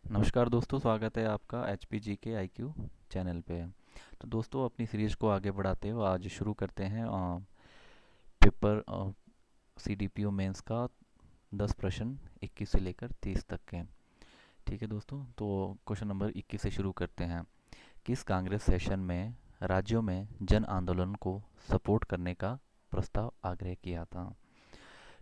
नमस्कार दोस्तों, स्वागत है आपका एच पी जी के आई क्यू चैनल पे। तो दोस्तों, अपनी सीरीज़ को आगे बढ़ाते हुए आज शुरू करते हैं paper C D P O mains का 10 प्रश्न 21 से लेकर 30 तक के। ठीक है दोस्तों, तो क्वेश्चन नंबर 21 से शुरू करते हैं। किस कांग्रेस सेशन में राज्यों में जन आंदोलन को सपोर्ट करने का प्रस्ताव आग्रह किया था?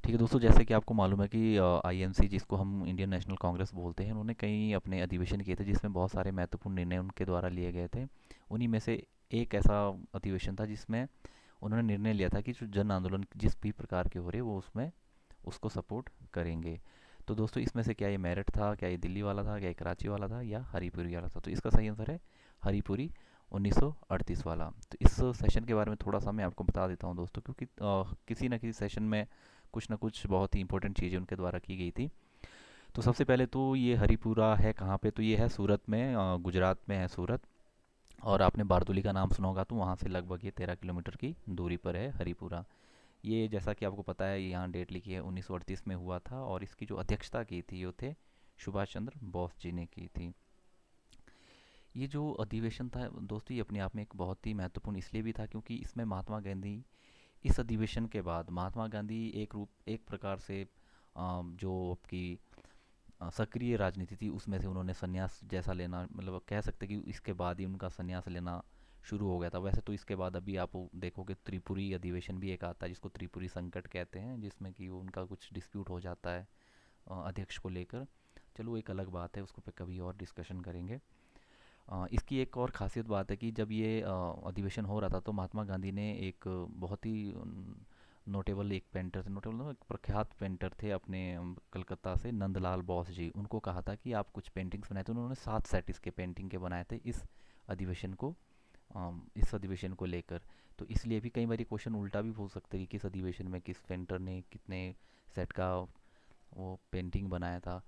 ठीक है दोस्तों, जैसे कि आपको मालूम है कि आईएनसी, जिसको हम इंडियन नेशनल कांग्रेस बोलते हैं, उन्होंने कई अपने अधिवेशन किए थे जिसमें बहुत सारे महत्वपूर्ण निर्णय उनके द्वारा लिए गए थे। उन्हीं में से एक ऐसा अधिवेशन था जिसमें उन्होंने निर्णय लिया था कि जो जन आंदोलन जिस भी प्रकार के हो रहे वो उसमें उसको सपोर्ट करेंगे। तो दोस्तों, इसमें से क्या ये मेरठ था, क्या ये दिल्ली वाला था, क्या ये कराची वाला था, या हरीपुरी वाला था? तो इसका सही आंसर है हरीपुरी 1938 वाला। तो इस सेशन के बारे में थोड़ा सा मैं आपको बता देता हूँ दोस्तों, क्योंकि किसी न किसी सेशन में कुछ ना कुछ बहुत ही इंपॉर्टेंट चीज़ें उनके द्वारा की गई थी। तो सबसे पहले तो ये हरिपुरा है कहाँ पे? तो ये है सूरत में, गुजरात में है सूरत। और आपने बारदोली का नाम सुना होगा, तो वहाँ से लगभग ये 13 किलोमीटर की दूरी पर है हरिपुरा। ये जैसा कि आपको पता है, यहाँ डेट लिखी है 1938 में हुआ था, और इसकी जो अध्यक्षता की थी वो थे सुभाष चंद्र बोस जी ने की थी। ये जो अधिवेशन था दोस्तों, ये अपने आप में एक बहुत ही महत्वपूर्ण इसलिए भी था क्योंकि इसमें महात्मा गांधी, इस अधिवेशन के बाद महात्मा गांधी एक प्रकार से जो आपकी सक्रिय राजनीति थी उसमें से उन्होंने संन्यास जैसा लेना, मतलब कह सकते कि इसके बाद ही उनका संन्यास लेना शुरू हो गया था। वैसे तो इसके बाद अभी आप देखोगे त्रिपुरी अधिवेशन भी एक आता है जिसको त्रिपुरी संकट कहते हैं, जिसमें कि वो उनका कुछ डिस्प्यूट हो जाता है अध्यक्ष को लेकर। चलो, एक अलग बात है, उसको पे कभी और डिस्कशन करेंगे। इसकी एक और ख़ासियत बात है कि जब ये अधिवेशन हो रहा था तो महात्मा गांधी ने एक बहुत ही नोटेबल एक पेंटर थे, नोटेबल एक प्रख्यात पेंटर थे अपने कलकत्ता से, नंदलाल बोस जी। उनको कहा था कि आप कुछ पेंटिंग्स बनाए, तो उन्होंने 7 सेट इसके पेंटिंग के बनाए थे अधिवेशन को इस अधिवेशन को लेकर। तो इसलिए भी कई बार क्वेश्चन उल्टा भी पूछ सकते हैं कि किस अधिवेशन में किस पेंटर ने कितने सेट का वो पेंटिंग बनाया था।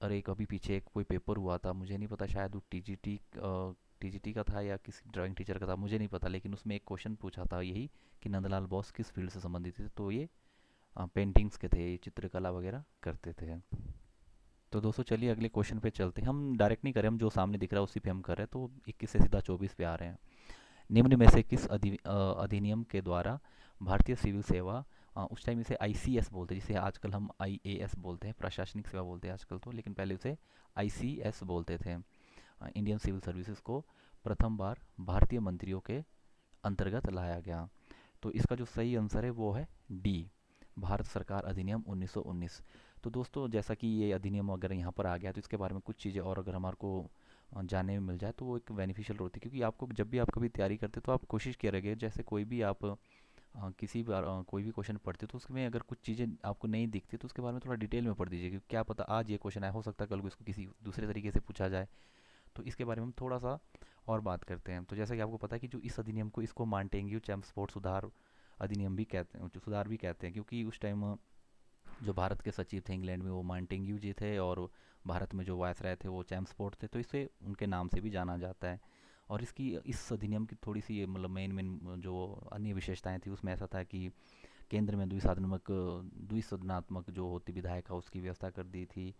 और एक अभी पीछे एक कोई पेपर हुआ था, मुझे नहीं पता, शायद वो टीजीटी का था या किसी ड्राइंग टीचर का था, मुझे नहीं पता, लेकिन उसमें एक क्वेश्चन पूछा था यही कि नंदलाल बोस किस फील्ड से संबंधित थे। तो ये पेंटिंग्स के थे, ये चित्रकला वगैरह करते थे। तो दोस्तों, चलिए अगले क्वेश्चन पे चलते हैं। हम डायरेक्ट नहीं कर रहे, हम जो सामने दिख रहा है उसी पे हम कर रहे हैं। तो 21 से सीधा 24 पे आ रहे हैं। निम्न में से किस अधिनियम के द्वारा भारतीय सिविल सेवा, उस टाइम इसे आईसीएस बोलते हैं, जिसे आजकल हम आईएएस बोलते हैं, प्रशासनिक सेवा बोलते हैं आजकल तो, लेकिन पहले उसे आईसीएस बोलते थे, इंडियन सिविल सर्विसेज को प्रथम बार भारतीय मंत्रियों के अंतर्गत लाया गया। तो इसका जो सही आंसर है वो है डी, भारत सरकार अधिनियम 1919। तो दोस्तों, जैसा कि ये अधिनियम अगर यहाँ पर आ गया तो इसके बारे में कुछ चीज़ें और अगर हमारे को जानने में मिल जाए तो वो एक बेनिफिशियल होती है, क्योंकि आपको जब भी आप कभी तैयारी करते हो तो आप कोशिश करेंगे, जैसे कोई भी आप किसी बार कोई भी क्वेश्चन पढ़ते हो तो उसमें अगर कुछ चीज़ें आपको नहीं दिखती तो उसके बारे में थोड़ा डिटेल में पढ़ दीजिए, क्योंकि क्या पता आज ये क्वेश्चन आया, हो सकता है कल को इसको किसी दूसरे तरीके से पूछा जाए। तो इसके बारे में हम थोड़ा सा और बात करते हैं। तो जैसा कि आपको पता है कि जो इस अधिनियम को, इसको मांटेंग्यू चेम्सफोर्ड सुधार अधिनियम भी कहते हैं, जो सुधार भी कहते हैं, क्योंकि उस टाइम जो भारत के सचिव थे इंग्लैंड में वो मांटेंग्यू जी थे, और भारत में जो वायसराय थे वो चैम्सफोर्ड थे, तो इसे उनके नाम से भी जाना जाता है। और इसकी इस अधिनियम की थोड़ी सी मतलब मेन मेन जो अन्य विशेषताएं थी उसमें ऐसा था कि केंद्र में द्विसदनात्मक जो होती विधायिका उसकी व्यवस्था कर दी थी।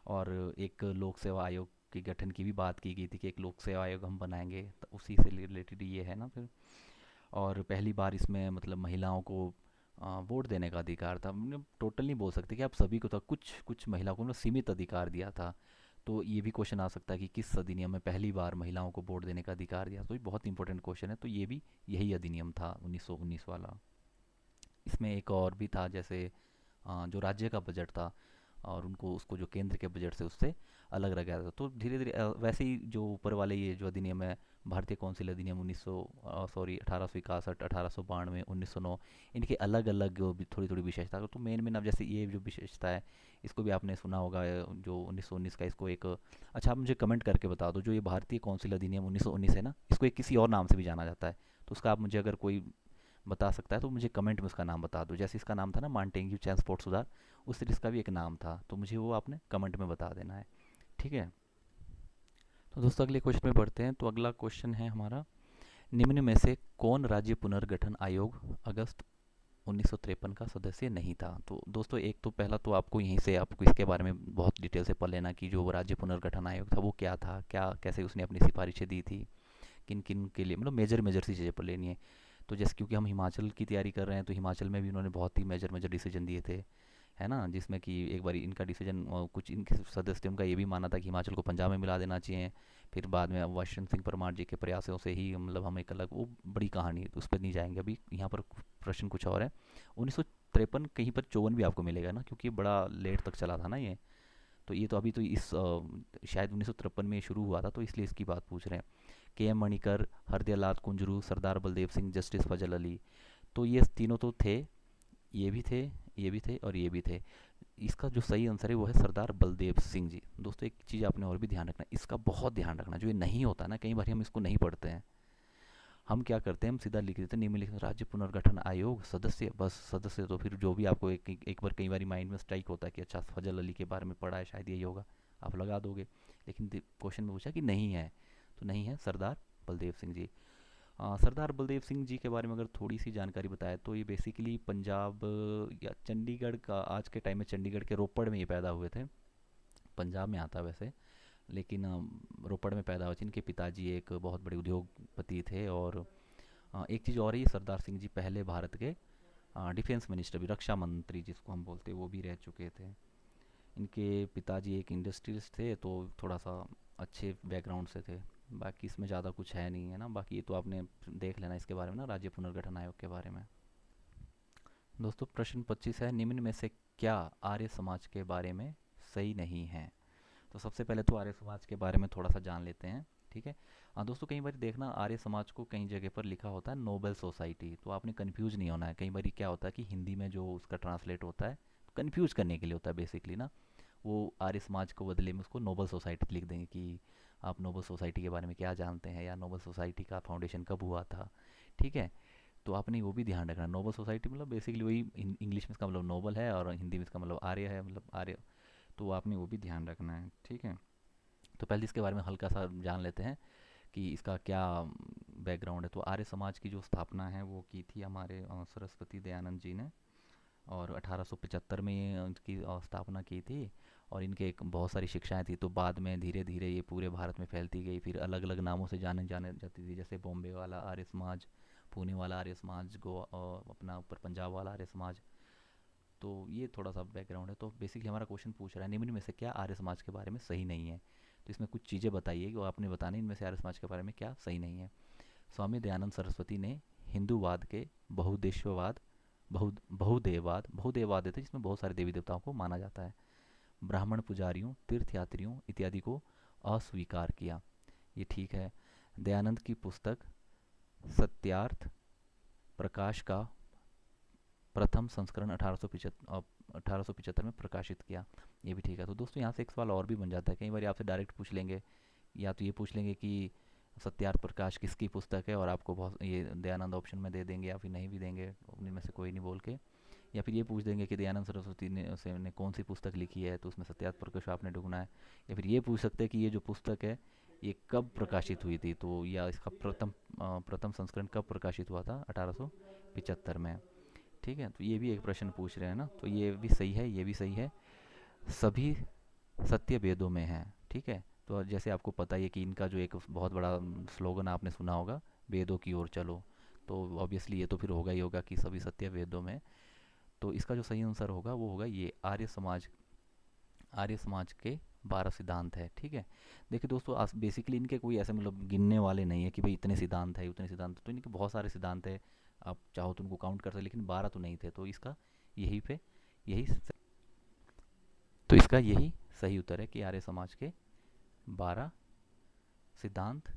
और एक लोक सेवा आयोग के गठन की भी बात की गई थी कि एक लोक सेवा आयोग हम बनाएंगे, तो उसी से रिलेटेड ये है ना फिर। और पहली बार इसमें मतलब महिलाओं को वोट देने का अधिकार था, मतलब टोटल नहीं बोल सकते कि आप सभी को था, कुछ कुछ महिलाओं को मतलब सीमित अधिकार दिया था। तो ये भी क्वेश्चन आ सकता है कि किस अधिनियम में पहली बार महिलाओं को वोट देने का अधिकार दिया, तो ये बहुत इंपॉर्टेंट क्वेश्चन है। तो ये भी यही अधिनियम था 1919 वाला। इसमें एक और भी था, जैसे जो राज्य का बजट था और उनको उसको जो केंद्र के बजट से उससे अलग रखा था। तो धीरे धीरे वैसे ही जो ऊपर वाले ये जो अधिनियम है, भारतीय कौंसिल अधिनियम 1861, 1892, 1909, इनके अलग अलग थोड़ी थोड़ी विशेषता। तो मेन मेन अब जैसे ये जो विशेषता है इसको भी आपने सुना होगा, जो 1919 का, इसको एक, अच्छा आप मुझे कमेंट करके बता दो, जो ये भारतीय कौंसिल अधिनियम 1919 है ना, इसको एक किसी और नाम से भी जाना जाता है। तो उसका आप मुझे अगर कोई बता सकता है तो मुझे कमेंट में उसका नाम बता दो। जैसे इसका नाम था ना मांटेंग्यू ट्रांसपोर्ट सुधार, उस तरह इसका भी एक नाम था, तो मुझे वो आपने कमेंट में बता देना है। ठीक है। तो दोस्तों, अगले क्वेश्चन में बढ़ते हैं। तो अगला क्वेश्चन है हमारा, निम्न में से कौन राज्य पुनर्गठन आयोग अगस्त 1953 का सदस्य नहीं था। तो दोस्तों एक तो पहला तो आपको यहीं से आपको इसके बारे में बहुत डिटेल से पढ़ लेना कि जो राज्य पुनर्गठन आयोग था वो क्या था, क्या कैसे उसने अपनी सिफारिशें दी थी, किन किन के लिए, मतलब मेजर मेजर सी चीज़ें पढ़ लेनी है। तो जैसे क्योंकि हम हिमाचल की तैयारी कर रहे हैं तो हिमाचल में भी उन्होंने बहुत ही मेजर मेजर डिसीजन दिए थे, है ना, जिसमें कि एक बार इनका डिसीजन, कुछ इनके सदस्य थे उनका ये भी मानना था कि हिमाचल को पंजाब में मिला देना चाहिए। फिर बाद में वाशरण सिंह परमार जी के प्रयासों से ही मतलब हम एक अलग, वो बड़ी कहानी है, तो उस पर नहीं जाएंगे अभी, यहाँ पर प्रश्न कुछ और है। 1953 कहीं पर 54 भी आपको मिलेगा ना, क्योंकि बड़ा लेट तक चला था ना ये। तो ये तो अभी तो शायद 1953 में शुरू हुआ था, तो इसलिए इसकी बात पूछ रहे हैं। के एम मणिकर, हरदयालाल कुंजरू, सरदार बलदेव सिंह, जस्टिस फजल अली, तो ये तीनों तो थे, ये भी थे, ये भी थे और ये भी थे। इसका जो सही आंसर है वो है सरदार बलदेव सिंह जी। दोस्तों एक चीज़ आपने और भी ध्यान रखना, इसका बहुत ध्यान रखना, जो ये नहीं होता ना, कई बार हम इसको नहीं पढ़ते हैं। हम क्या करते हैं, हम सीधा लिख देते हैं, निम्नलिखित में राज्य पुनर्गठन आयोग सदस्य, बस सदस्य। तो फिर जो भी आपको एक बार कई बार माइंड में स्ट्राइक होता है कि अच्छा फजल अली के बारे में पढ़ा है, शायद यही होगा, आप लगा दोगे। लेकिन क्वेश्चन में पूछा कि नहीं है, तो नहीं है सरदार बलदेव सिंह जी। सरदार बलदेव सिंह जी के बारे में अगर थोड़ी सी जानकारी बताए तो ये बेसिकली पंजाब या चंडीगढ़ का, आज के टाइम में चंडीगढ़ के रोपड़ में ये पैदा हुए थे। पंजाब में आता है वैसे, लेकिन रोपड़ में पैदा हुए थे। इनके पिताजी एक बहुत बड़े उद्योगपति थे। और एक चीज़ और ही, सरदार सिंह जी पहले भारत के डिफेंस मिनिस्टर भी, रक्षा मंत्री जिसको हम बोलते हैं, वो भी रह चुके थे। इनके पिताजी एक इंडस्ट्रियलिस्ट थे, तो थोड़ा सा अच्छे बैकग्राउंड से थे। बाकी इसमें ज़्यादा कुछ है नहीं, है ना, बाकी ये तो आपने देख लेना इसके बारे में ना, राज्य पुनर्गठन आयोग के बारे में। दोस्तों प्रश्न 25 है, निम्न में से क्या आर्य समाज के बारे में सही नहीं है। तो सबसे पहले तो आर्य समाज के बारे में थोड़ा सा जान लेते हैं, ठीक है। हाँ दोस्तों, कई बार देखना आर्य समाज को कई जगह पर लिखा होता है नोबल सोसाइटी, तो आपने कंफ्यूज नहीं होना है। कई बार क्या होता है कि हिंदी में जो उसका ट्रांसलेट होता है, कंफ्यूज करने के लिए होता है बेसिकली ना, वो आर्य समाज को बदले में उसको नोबल सोसाइटी लिख देंगे कि आप नोबल सोसाइटी के बारे में क्या जानते हैं, या नोबल सोसाइटी का फाउंडेशन कब हुआ था, ठीक है। तो आपने वो भी ध्यान रखना, नोबल सोसाइटी मतलब बेसिकली वही, इंग्लिश में इसका मतलब नोबल है और हिंदी में इसका मतलब आर्य है, मतलब आर्य। तो आपने वो भी ध्यान रखना है, ठीक है। तो पहले इसके बारे में हल्का सा जान लेते हैं कि इसका क्या बैकग्राउंड है। तो आर्य समाज की जो स्थापना है वो की थी हमारे सरस्वती दयानंद जी ने, और 1875 में ये उनकी स्थापना की थी। और इनके एक बहुत सारी शिक्षाएं थी, तो बाद में धीरे धीरे ये पूरे भारत में फैलती गई, फिर अलग अलग नामों से जाने जाने जाती थी, जैसे बॉम्बे वाला आर्य समाज, पुणे वाला आर्य समाज, अपना ऊपर पंजाब वाला आर्य समाज। तो ये थोड़ा सा बैकग्राउंड है। तो बेसिकली हमारा क्वेश्चन पूछ रहा है, निम्न में से क्या आर्य समाज के बारे में सही नहीं है। तो इसमें कुछ चीज़ें बताइए कि वो आपने बताने, इनमें से आर्य समाज के बारे में क्या सही नहीं है। स्वामी दयानंद सरस्वती ने हिंदूवाद के बहुदेश्ववाद, बहुदेववाद, बहुदेववाद है जिसमें बहुत सारे देवी देवताओं को माना जाता है, ब्राह्मण पुजारियों, तीर्थयात्रियों इत्यादि को अस्वीकार किया। ये ठीक है। दयानंद की पुस्तक सत्यार्थ प्रकाश का प्रथम संस्करण 1875 में प्रकाशित किया, ये भी ठीक है। तो दोस्तों यहाँ से एक सवाल और भी बन जाता है, कई बार आपसे डायरेक्ट पूछ लेंगे, या तो ये पूछ लेंगे कि सत्यार्थ प्रकाश किसकी पुस्तक है, और आपको बहुत ये दयानंद ऑप्शन में दे देंगे, या फिर नहीं भी देंगे, उनमें से कोई नहीं बोल के। या फिर ये पूछ देंगे कि दयानंद सरस्वती ने कौन सी पुस्तक लिखी है, तो उसमें सत्यार्थ प्रकाश आपने ढूंढना है। या फिर ये पूछ सकते हैं कि ये जो पुस्तक है ये कब प्रकाशित हुई थी, तो या इसका प्रथम संस्करण कब प्रकाशित हुआ था, 1875 में, ठीक है। तो ये भी एक प्रश्न पूछ रहे हैं ना, तो ये भी सही है, ये भी सही है। सभी सत्य वेदों में है, ठीक है। तो जैसे आपको पता ही है कि इनका जो एक बहुत बड़ा स्लोगन आपने सुना होगा, वेदों की ओर चलो, तो ऑब्वियसली ये तो फिर होगा ही होगा कि सभी सत्य वेदों में। तो इसका जो सही आंसर होगा वो होगा ये आर्य समाज, आर्य समाज के 12 सिद्धांत है, ठीक है। देखिए दोस्तों, बेसिकली इनके कोई ऐसे मतलब गिनने वाले नहीं है कि भाई इतने सिद्धांत है उतने सिद्धांत, तो इनके बहुत सारे सिद्धांत है, आप चाहो तो उनको काउंट कर सकते, लेकिन 12 तो नहीं थे। तो इसका यही पे यही तो इसका यही सही उत्तर है कि आर्य समाज के 12 सिद्धांत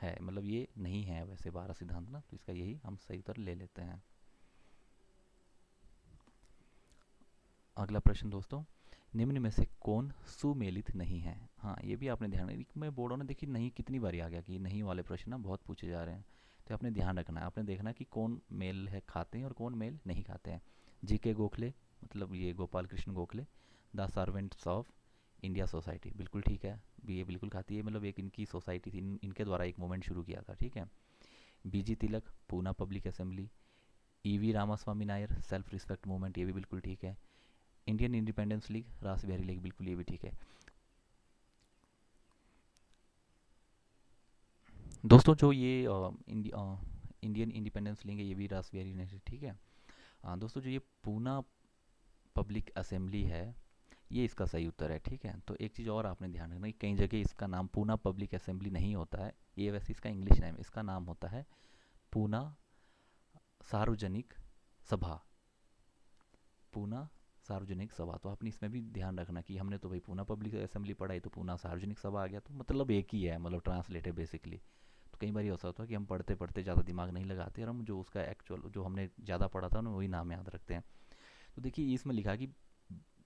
है, मतलब ये नहीं है वैसे 12 सिद्धांत ना, तो इसका यही हम सही उत्तर ले लेते हैं। अगला प्रश्न दोस्तों, निम्न में से कौन सुमेलित नहीं है। हाँ ये भी आपने ध्यान, मैं बोर्डों ने देखी नहीं कितनी बारी आ गया कि नहीं वाले प्रश्न ना बहुत पूछे जा रहे हैं, तो आपने ध्यान रखना है, आपने देखना है कि कौन मेल है खाते हैं और कौन मेल नहीं खाते हैं। जी के गोखले, मतलब ये Gopal Krishna Gokhale, the servants of India society, बिल्कुल ठीक है, ये बिल्कुल खाती है, मतलब एक इनकी सोसाइटी थी, इनके द्वारा एक मूवमेंट शुरू किया था, ठीक है। B G Tilak, Poona public assembly, E V Ramaswamy Nayar, self respect movement, ये भी बिल्कुल ठीक है। इंडियन इंडिपेंडेंस लीग, रास बिहारी लीग, बिल्कुल ये भी ठीक है। दोस्तों जो ये इंडियन इंडिपेंडेंस लीग है, ये भी रास बिहारी ने, ठीक है। दोस्तों जो ये पूना पब्लिक असेंबली है, ये इसका सही उत्तर है, ठीक है। तो एक चीज़ और आपने ध्यान रखना कि कई जगह इसका नाम पूना पब्लिक असेंबली नहीं होता है, ये वैसे इसका इंग्लिश नेम, इसका नाम होता है पूना सार्वजनिक सभा। पूना सार्वजनिक सभा, तो आपने इसमें भी ध्यान रखना कि हमने तो भाई पूना पब्लिक असेंबली पढ़ाई, तो पूना सार्वजनिक सभा आ गया, तो मतलब एक ही है, मतलब ट्रांसलेट है बेसिकली। तो कई बार ये ऐसा होता है कि हम पढ़ते पढ़ते ज़्यादा दिमाग नहीं लगाते और हम जो उसका एक्चुअल जो हमने ज़्यादा पढ़ा था ना वही नाम याद रखते हैं। तो देखिए इसमें लिखा कि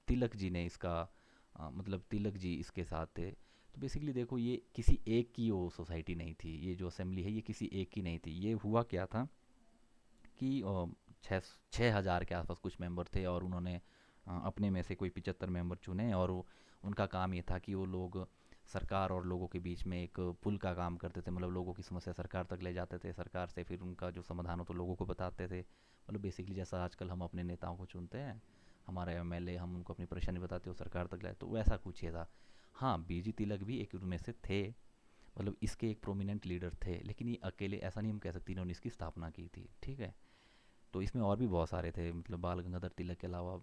तिलक जी ने इसका मतलब तिलक जी इसके साथ थे। तो बेसिकली देखो ये किसी एक की वो सोसाइटी नहीं थी, ये जो असेंबली है ये किसी एक की नहीं थी। ये हुआ क्या था कि छः 6,000 के आसपास कुछ मेंबर थे और उन्होंने अपने में से कोई 75 मेंबर चुने और उनका काम ये था कि वो लोग सरकार और लोगों के बीच में एक पुल का काम करते थे, मतलब लोगों की समस्या सरकार तक ले जाते थे, सरकार से फिर उनका जो समाधान हो तो लोगों को बताते थे। मतलब बेसिकली जैसा आजकल हम अपने नेताओं को चुनते हैं, हमारे एमएलए, हम उनको अपनी परेशानी बताते हो सरकार तक लाए, तो वैसा कुछ ये था। हाँ, बीजी तिलक भी एक उनमें से थे, मतलब इसके एक प्रोमिनेंट लीडर थे, लेकिन ये अकेले ऐसा नहीं हम कह सकते इन्होंने इसकी स्थापना की थी, ठीक है। तो इसमें और भी बहुत सारे थे, मतलब बाल गंगाधर तिलक के अलावा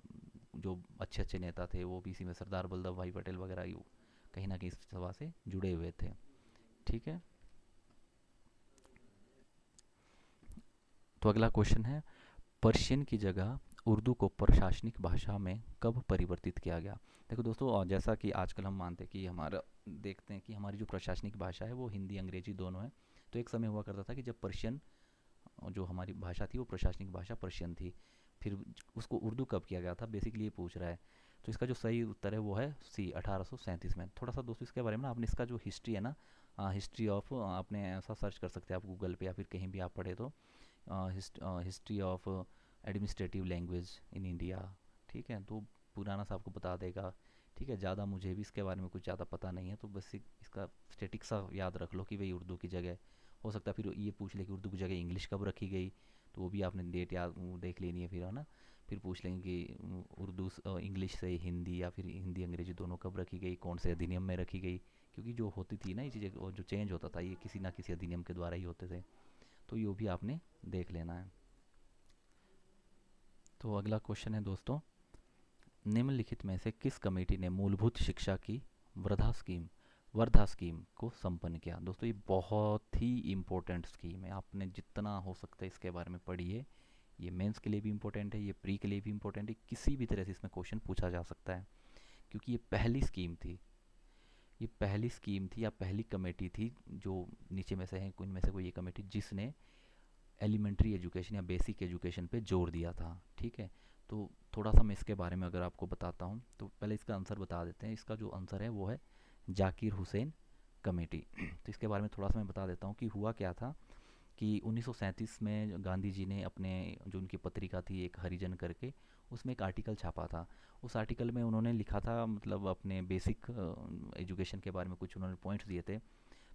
जो अच्छे अच्छे नेता थे वो भी इसी में, सरदार वल्लभ भाई पटेल वगैरह कहीं ना कहीं इस सभा से जुड़े हुए थे, ठीक है। तो अगला क्वेश्चन है, पर्शियन की जगह उर्दू को प्रशासनिक भाषा में कब परिवर्तित किया गया। देखो दोस्तों जैसा कि आजकल हम मानते हैं कि हमारा देखते हैं कि हमारी जो प्रशासनिक भाषा है वो हिंदी अंग्रेजी दोनों है। तो एक समय हुआ करता था कि जब पर्शियन जो हमारी भाषा थी वो प्रशासनिक भाषा पर्शियन थी, फिर उसको उर्दू कब किया गया था, बेसिकली ये पूछ रहा है। तो इसका जो सही उत्तर है वो है सी, 1837 में। थोड़ा सा दोस्तों इसके बारे में ना आपने इसका जो हिस्ट्री है ना, हिस्ट्री ऑफ, आपने ऐसा सर्च कर सकते हैं आप गूगल पे या फिर कहीं भी आप पढ़े तो, history of administrative language in India, ठीक है। तो पुराना सा आपको बता देगा, ठीक है। ज़्यादा मुझे भी इसके बारे में कुछ ज़्यादा पता नहीं है, तो बस इसका स्टेटिक सा याद रख लो कि भाई उर्दू की जगह, हो सकता है फिर ये पूछ ले कि उर्दू की जगह इंग्लिश कब रखी गई, तो वो भी आपने डेट याद देख लेनी है फिर, है ना। फिर पूछ लेंगे कि उर्दू इंग्लिश से हिंदी या फिर हिंदी अंग्रेजी दोनों कब रखी गई, कौन से अधिनियम में रखी गई, क्योंकि जो होती थी ना ये चीज़ें, जो चेंज होता था ये किसी ना किसी अधिनियम के द्वारा ही होते थे। तो ये भी आपने देख लेना है। तो अगला क्वेश्चन है दोस्तों, निम्नलिखित में से किस कमेटी ने मूलभूत शिक्षा की वृद्धा स्कीम वर्धा स्कीम को संपन्न किया। दोस्तों ये बहुत ही इम्पोर्टेंट स्कीम है, आपने जितना हो सकता है इसके बारे में पढ़िए। ये मेंस के लिए भी इम्पोर्टेंट है, ये प्री के लिए भी इम्पोर्टेंट है, किसी भी तरह से इसमें क्वेश्चन पूछा जा सकता है, क्योंकि ये पहली स्कीम थी। ये पहली स्कीम थी या पहली कमेटी थी जो नीचे में से है, कुछ में से कोई ये कमेटी जिसने एलिमेंट्री एजुकेशन या बेसिक एजुकेशन पे जोर दिया था, ठीक है। तो थोड़ा सा मैं इसके बारे में अगर आपको बताता हूँ, तो पहले इसका आंसर बता देते हैं। इसका जो आंसर है वो है जाकिर हुसैन कमेटी। तो इसके बारे में थोड़ा सा मैं बता देता हूँ कि हुआ क्या था कि 1937 में गांधी जी ने अपने जो उनकी पत्रिका थी एक हरिजन करके, उसमें एक आर्टिकल छापा था। उस आर्टिकल में उन्होंने लिखा था, मतलब अपने बेसिक एजुकेशन के बारे में कुछ उन्होंने पॉइंट्स दिए थे।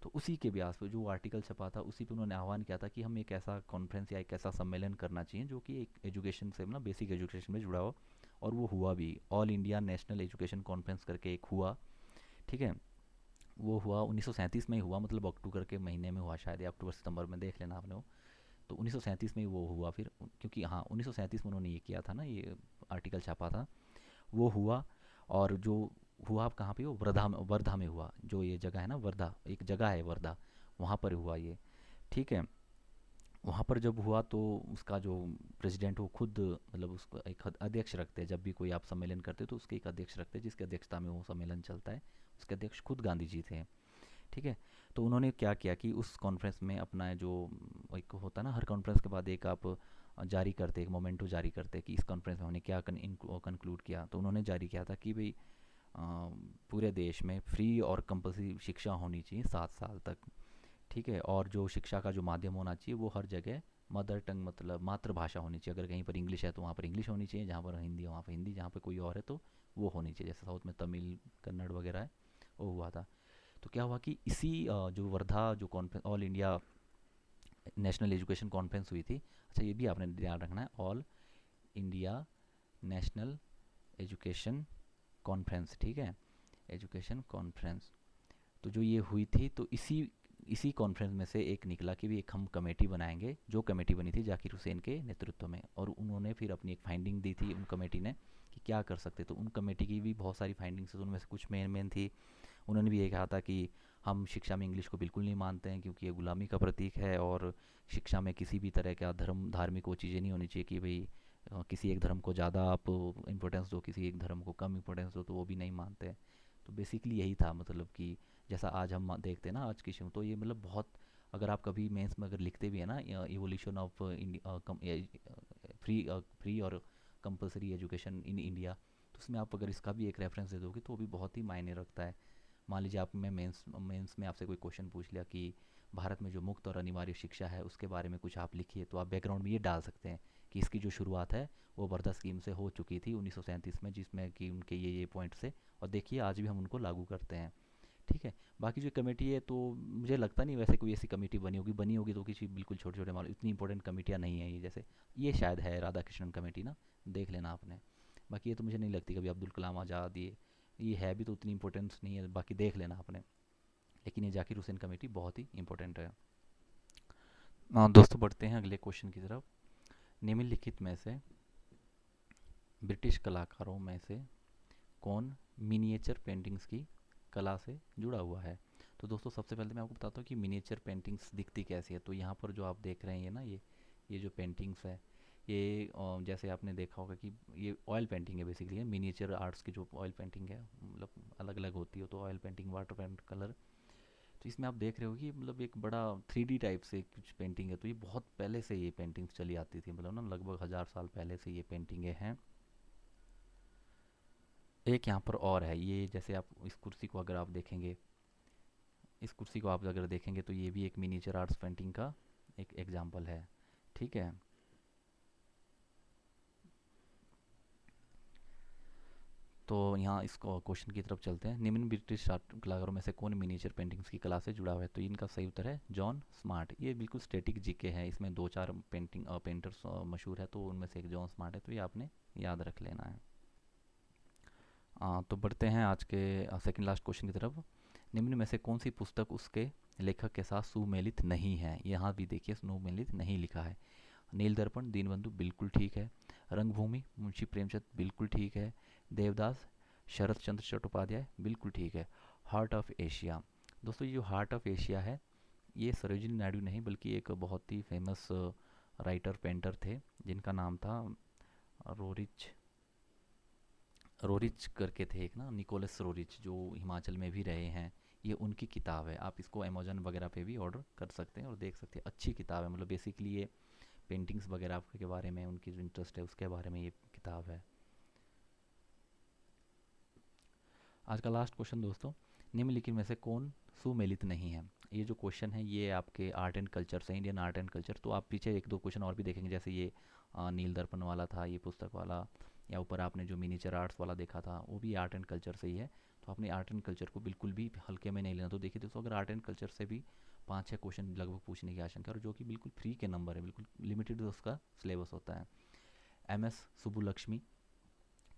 तो उसी के ब्यास पे जो आर्टिकल छपा था उसी पे उन्होंने आह्वान किया था कि हम एक ऐसा कॉन्फ्रेंस या एक ऐसा सम्मेलन करना चाहिए जो कि एक एजुकेशन से ना बेसिक एजुकेशन में जुड़ा हो। और वो हुआ भी, all India national education conference करके एक हुआ, ठीक है। वो हुआ 1937 में ही हुआ, मतलब अक्टूबर के महीने में हुआ शायद, या अक्टूबर सितंबर में, देख लेना आपने वो। तो 1937 में ही वो हुआ फिर, क्योंकि हाँ 1937 में उन्होंने ये किया था ना, ये आर्टिकल छापा था, वो हुआ। और जो हुआ आप कहाँ पे, वो वर्धा में हुआ, जो ये जगह है ना वर्धा, एक जगह है वर्धा, वहाँ पर हुआ ये, ठीक है। वहाँ पर जब हुआ तो उसका जो प्रेसिडेंट वो खुद, मतलब उसको एक अध्यक्ष रखते हैं, जब भी कोई आप सम्मेलन करते हो तो उसके एक अध्यक्ष रखते हैं जिसकी अध्यक्षता में वो सम्मेलन चलता है। उसके अध्यक्ष खुद गांधी जी थे, ठीक है। तो उन्होंने क्या किया कि उस कॉन्फ्रेंस में अपना जो एक होता है ना, हर कॉन्फ्रेंस के बाद एक आप जारी करते, एक मोमेंटो जारी करते कि इस कॉन्फ्रेंस में हमने क्या कंक्लूड किया। तो उन्होंने जारी किया था कि भाई अ, पूरे देश में फ्री और कंपल्सरी शिक्षा होनी चाहिए 7 साल तक, ठीक है। और जो शिक्षा का जो माध्यम होना चाहिए वो हर जगह मदर टंग, मतलब मातृभाषा होनी चाहिए। अगर कहीं पर इंग्लिश है तो वहाँ पर इंग्लिश होनी चाहिए, जहाँ पर हिंदी है वहाँ पर हिंदी, जहाँ पर कोई और है तो वो होनी चाहिए, जैसे साउथ में तमिल कन्नड़ वगैरह है, वो हुआ था। तो क्या हुआ कि इसी जो वर्धा जो conference, all India national education conference हुई थी। अच्छा, ये भी आपने ध्यान रखना है, all India national education conference, ठीक है, एजुकेशन कॉन्फ्रेंस। तो जो ये हुई थी, तो इसी इसी कॉन्फ्रेंस में से एक निकला कि भी एक हम कमेटी बनाएंगे, जो कमेटी बनी थी जाकिर हुसैन के नेतृत्व में, और उन्होंने फिर अपनी एक फाइंडिंग दी थी उन कमेटी ने कि क्या कर सकते। तो उन कमेटी की भी बहुत सारी फाइंडिंग्स, उनमें से कुछ मेन मेन थी। उन्होंने भी ये कहा था कि हम शिक्षा में इंग्लिश को बिल्कुल नहीं मानते हैं, क्योंकि ये गुलामी का प्रतीक है, और शिक्षा में किसी भी तरह का धर्म धार्मिक वो चीज़ें नहीं होनी चाहिए कि भाई किसी एक धर्म को ज़्यादा आप इम्पोर्टेंस दो, किसी एक धर्म को कम इम्पोर्टेंस दो, तो वो भी नहीं मानते हैं। तो बेसिकली यही था, मतलब कि जैसा आज हम देखते हैं ना आज की शिव, तो ये मतलब बहुत, अगर आप कभी मेंस में अगर लिखते भी है ना, इवोल्यूशन ऑफ फ्री फ्री और कंपलसरी एजुकेशन इन इंडिया, तो उसमें आप अगर इसका भी एक रेफरेंस दे दोगे तो वो भी बहुत ही मायने रखता है। मान लीजिए आप, मैं मेंस में आपसे कोई क्वेश्चन पूछ लिया कि भारत में जो मुक्त और अनिवार्य शिक्षा है उसके बारे में कुछ आप लिखिए, तो आप बैकग्राउंड में ये डाल सकते हैं कि इसकी जो शुरुआत है वो वर्धा स्कीम से हो चुकी थी 1937 में, जिसमें कि उनके ये पॉइंट्स थे, और देखिए आज भी हम उनको लागू करते हैं। ठीक है। बाकी जो कमेटी है, तो मुझे लगता नहीं वैसे कोई ऐसी कमेटी बनी होगी तो किसी बिल्कुल छोटे छोटे मामले, इतनी इंपॉर्टेंट कमेटियाँ नहीं है ये, जैसे ये शायद है राधा कृष्णन कमेटी ना, देख लेना आपने। बाकी ये तो मुझे नहीं लगती कभी अब्दुल कलाम आज़ाद, ये है भी तो उतनी इंपॉर्टेंस नहीं है, बाकी देख लेना आपने। लेकिन ये जाकिर हुसैन कमेटी बहुत ही इंपॉर्टेंट है। दोस्तों बढ़ते हैं अगले क्वेश्चन की तरफ। निम्नलिखित में से ब्रिटिश कलाकारों में से कौन मिनिएचर पेंटिंग्स की कला से जुड़ा हुआ है। तो दोस्तों सबसे पहले मैं आपको बताता हूँ कि मिनिएचर पेंटिंग्स दिखती कैसी है। तो यहाँ पर जो आप देख रहे हैं ना, ये जो पेंटिंग्स है, ये जैसे आपने देखा होगा कि ये ऑयल पेंटिंग है बेसिकली, है मिनिएचर आर्ट्स की जो ऑयल पेंटिंग है, मतलब अलग अलग होती है, तो oil painting, water paint, colour. तो इसमें आप देख रहे हो कि मतलब एक बड़ा 3D टाइप से कुछ पेंटिंग है। तो ये बहुत पहले से ये पेंटिंग्स चली आती थी, मतलब ना लगभग 1000 साल पहले से ये पेंटिंगें हैं। एक यहाँ पर और है, ये जैसे आप इस कुर्सी को अगर आप देखेंगे, इस कुर्सी को आप अगर देखेंगे तो ये भी एक मिनिएचर आर्ट्स पेंटिंग का एक एग्जाम्पल है। ठीक है। तो यहाँ इस क्वेश्चन की तरफ चलते हैं। निम्न ब्रिटिश कलाकारों में से कौन मिनिएचर पेंटिंग्स की कला से जुड़ा हुआ है। तो इनका सही उत्तर है जॉन स्मार्ट। ये बिल्कुल स्टैटिक जीके है, इसमें दो चार पेंटर्स मशहूर है, तो उनमें से एक जॉन स्मार्ट है, तो ये आपने याद रख लेना है। तो बढ़ते हैं आज के सेकंड लास्ट क्वेश्चन की तरफ। निम्न में से कौन सी पुस्तक उसके लेखक के साथ सुमेलित नहीं है। यहाँ भी देखिए सुमेलित नहीं लिखा है। नील दर्पण दीनबंधु बिल्कुल ठीक है, रंगभूमि मुंशी प्रेमचंद बिल्कुल ठीक है, देवदास शरत चंद्र चट्टोपाध्याय बिल्कुल ठीक है, हार्ट ऑफ एशिया। दोस्तों ये जो हार्ट ऑफ एशिया है, ये सरोजिनी नायडू नहीं बल्कि एक बहुत ही फेमस राइटर पेंटर थे, जिनका नाम था रोरिच रोरिच करके थे एक ना, निकोलस रोरिच, जो हिमाचल में भी रहे हैं। ये उनकी किताब है, आप इसको अमेजोन वगैरह पे भी ऑर्डर कर सकते हैं और देख सकते हैं। अच्छी किताब है, मतलब बेसिकली ये पेंटिंग्स वगैरह के बारे में उनकी जो इंटरेस्ट है उसके बारे में ये किताब है। आज का लास्ट क्वेश्चन दोस्तों, निम्नलिखित में से कौन सुमेलित नहीं है। ये जो क्वेश्चन है ये आपके आर्ट एंड कल्चर से, इंडियन आर्ट एंड कल्चर। तो आप पीछे एक दो क्वेश्चन और भी देखेंगे, जैसे ये नील दर्पण वाला था, ये पुस्तक वाला, या ऊपर आपने जो मिनीचर आर्ट्स वाला देखा था वो भी आर्ट एंड कल्चर से ही है। तो आपने आर्ट एंड कल्चर को बिल्कुल भी हल्के में नहीं लेना। तो देखिए दोस्तों, अगर आर्ट एंड कल्चर से भी 5-6 क्वेश्चन लगभग पूछने की आशंका है, और जो कि बिल्कुल फ्री के नंबर है, बिल्कुल लिमिटेड उसका सिलेबस होता है। MS सुब्बुलक्ष्मी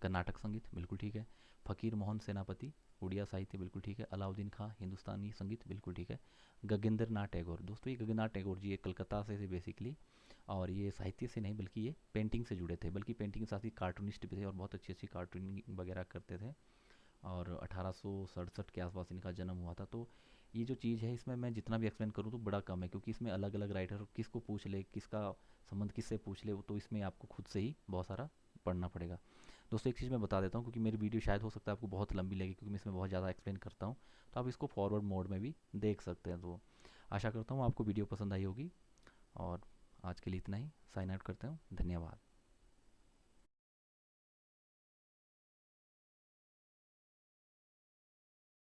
कर्नाटक संगीत बिल्कुल ठीक है, फ़कीर मोहन सेनापति उड़िया साहित्य बिल्कुल ठीक है, अलाउद्दीन खां हिंदुस्तानी संगीत बिल्कुल ठीक है, गगनेंद्र नाथ टैगोर। दोस्तों ये गगनेंद्र नाथ टैगोर जी ये कलकत्ता से थे बेसिकली, और ये साहित्य से नहीं बल्कि ये पेंटिंग से जुड़े थे, बल्कि पेंटिंग के साथ ही कार्टूनिस्ट भी थे और बहुत अच्छी अच्छी कार्टूनिंग वगैरह करते थे। और 1867 के आसपास इनका जन्म हुआ था। तो ये जो चीज़ है इसमें मैं जितना भी एक्सप्लेन करूँ तो बड़ा कम है, क्योंकि इसमें अलग अलग राइटर किसको पूछ ले, किसका संबंध किससे पूछ ले, तो इसमें आपको खुद से ही बहुत सारा पढ़ना पड़ेगा। दोस्तों एक चीज़ मैं बता देता हूँ, क्योंकि मेरी वीडियो शायद हो सकता है आपको बहुत लंबी लगे, क्योंकि मैं इसमें बहुत ज़्यादा एक्सप्लेन करता हूँ, तो आप इसको फॉरवर्ड मोड में भी देख सकते हैं। तो आशा करता हूँ आपको वीडियो पसंद आई होगी, और आज के लिए इतना ही, साइन आउट करते हूँ, धन्यवाद।